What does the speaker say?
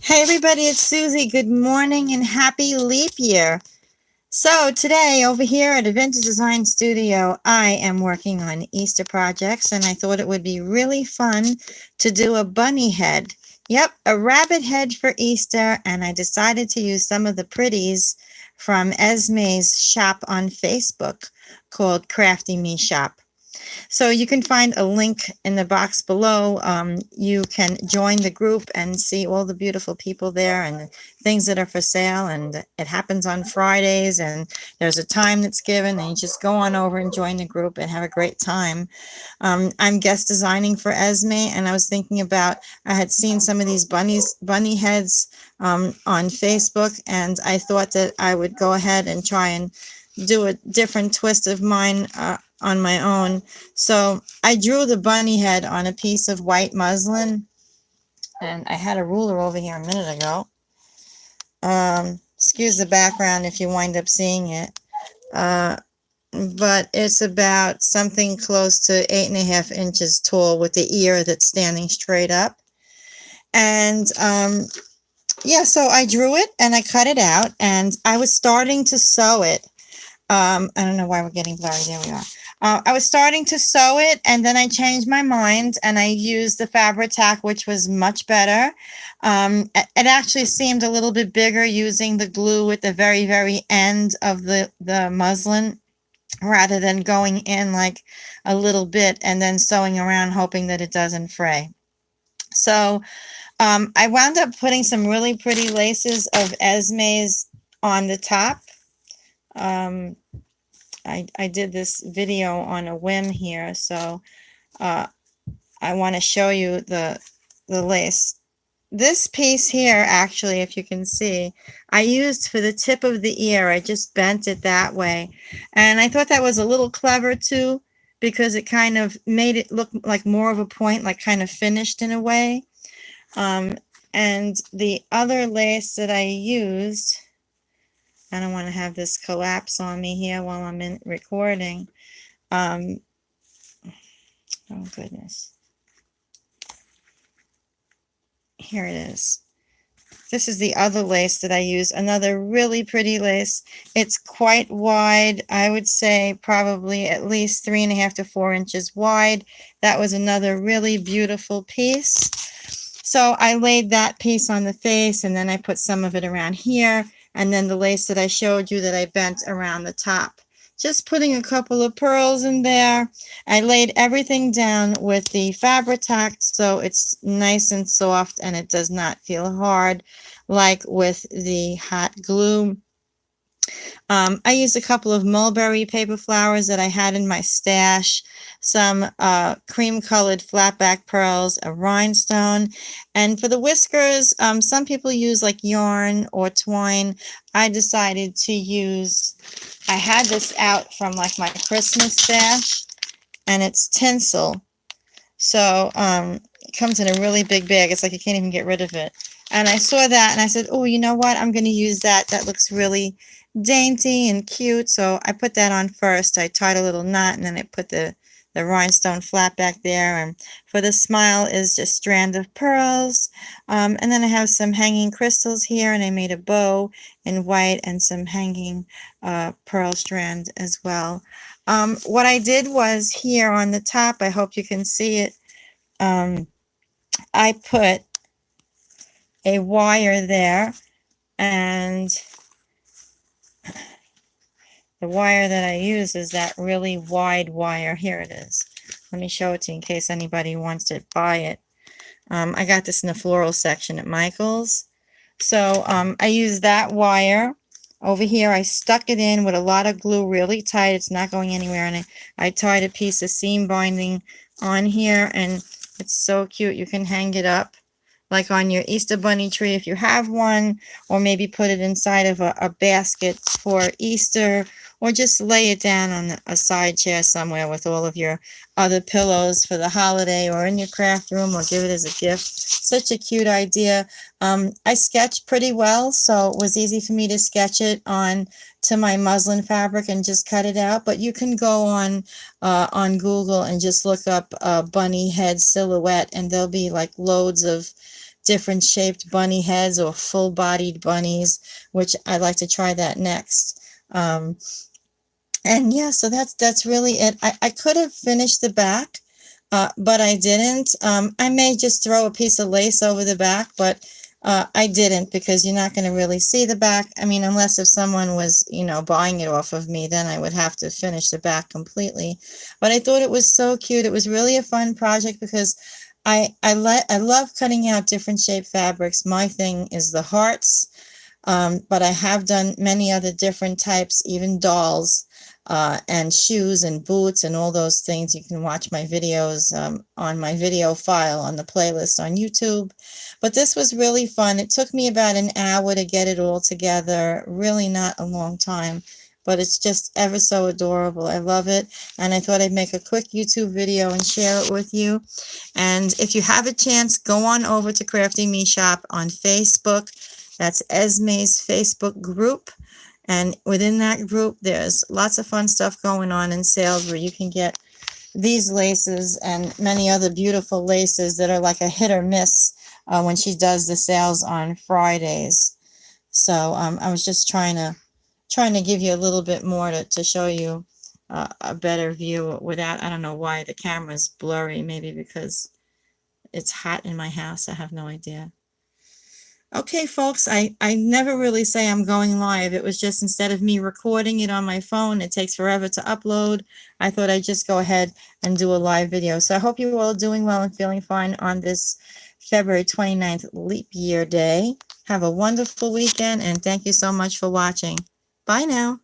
Hey everybody, it's Susie. Good morning and happy leap year. So today over here at Vintage Design Studio, I am working on Easter projects and I thought it would be really fun to do a bunny head. Yep, a rabbit head for Easter, and I decided to use some of the pretties from Esme's shop on Facebook called Crafty Me Shop. So you can find a link in the box below. You can join the group and see all the beautiful people there and things that are for sale. And it happens on Fridays, and there's a time that's given, and you just go on over and join the group and have a great time. I'm guest designing for Esme, and I was thinking about, I had seen some of these bunny heads on Facebook, and I thought that I would go ahead and try and do a different twist of mine on my own. So I drew the bunny head on a piece of white muslin, and I had a ruler over here a minute ago. Excuse the background if you wind up seeing it. But it's about something close to 8.5 inches tall with the ear that's standing straight up. And yeah, so I drew it and I cut it out, and I was starting to sew it. I don't know why we're getting blurry. There we are. I was starting to sew it, and then I changed my mind and I used the Fabri-Tac, which was much better. It actually seemed a little bit bigger using the glue at the very, very end of the muslin, rather than going in like a little bit and then sewing around hoping that it doesn't fray. So I wound up putting some really pretty laces of Esme's on the top. I did this video on a whim here, so I want to show you the lace. This piece here, actually, if you can see, I used for the tip of the ear. I just bent it that way, and I thought that was a little clever too, because it kind of made it look like more of a point, like kind of finished in a way. And the other lace that I used, I don't want to have this collapse on me here while I'm in recording. Oh goodness. Here it is. This is the other lace that I use, another really pretty lace. It's quite wide. I would say probably at least 3.5 to 4 inches wide. That was another really beautiful piece. So I laid that piece on the face, and then I put some of it around here, and then the lace that I showed you that I bent around the top. Just putting a couple of pearls in there. I laid everything down with the Fabri-Tac so it's nice and soft and it does not feel hard like with the hot glue. I used a couple of mulberry paper flowers that I had in my stash, some cream colored flatback pearls, a rhinestone, and for the whiskers, some people use like yarn or twine. I decided to use, I had this out from like my Christmas stash, and it's tinsel. So it comes in a really big bag. It's like you can't even get rid of it. And I saw that and I said, oh, you know what? I'm going to use that. That looks really dainty and cute. So I put that on first. I tied a little knot, and then I put the rhinestone flat back there. And for the smile is just strand of pearls. And then I have some hanging crystals here, and I made a bow in white and some hanging pearl strand as well. What I did was here on the top, I hope you can see it, I put a wire there, and the wire that I use is that really wide wire. Here it is. Let me show it to you in case anybody wants to buy it. I got this in the floral section at Michael's. So I used that wire. Over here, I stuck it in with a lot of glue really tight. It's not going anywhere. And I tied a piece of seam binding on here, and it's so cute. You can hang it up like on your Easter bunny tree if you have one, or maybe put it inside of a basket for Easter, or just lay it down on a side chair somewhere with all of your other pillows for the holiday, or in your craft room, or give it as a gift. Such a cute idea. I sketched pretty well, so it was easy for me to sketch it on to my muslin fabric and just cut it out. But you can go on Google and just look up bunny head silhouette, and there'll be like loads of different shaped bunny heads or full-bodied bunnies, which I'd like to try that next. And yeah, so that's really it. I could have finished the back, but I didn't. I may just throw a piece of lace over the back, but I didn't, because you're not going to really see the back. I mean, unless if someone was, you know, buying it off of me, then I would have to finish the back completely. But I thought it was so cute. It was really a fun project because I love cutting out different shaped fabrics. My thing is the hearts. But I have done many other different types, even dolls, and shoes and boots and all those things. You can watch my videos on my video file on the playlist on YouTube. But this was really fun. It took me about an hour to get it all together. Really not a long time, but it's just ever so adorable. I love it. And I thought I'd make a quick YouTube video and share it with you. And if you have a chance, go on over to Crafty Me Shop on Facebook. That's Esme's Facebook group. And within that group, there's lots of fun stuff going on in sales where you can get these laces and many other beautiful laces that are like a hit or miss when she does the sales on Fridays. So I was just trying to give you a little bit more to show you a better view without, I don't know why the camera's blurry, maybe because it's hot in my house. I have no idea. Okay, folks, I never really say I'm going live. It was just, instead of me recording it on my phone, it takes forever to upload. I thought I'd just go ahead and do a live video. So I hope you all are doing well and feeling fine on this February 29th leap year day. Have a wonderful weekend, and thank you so much for watching. Bye now.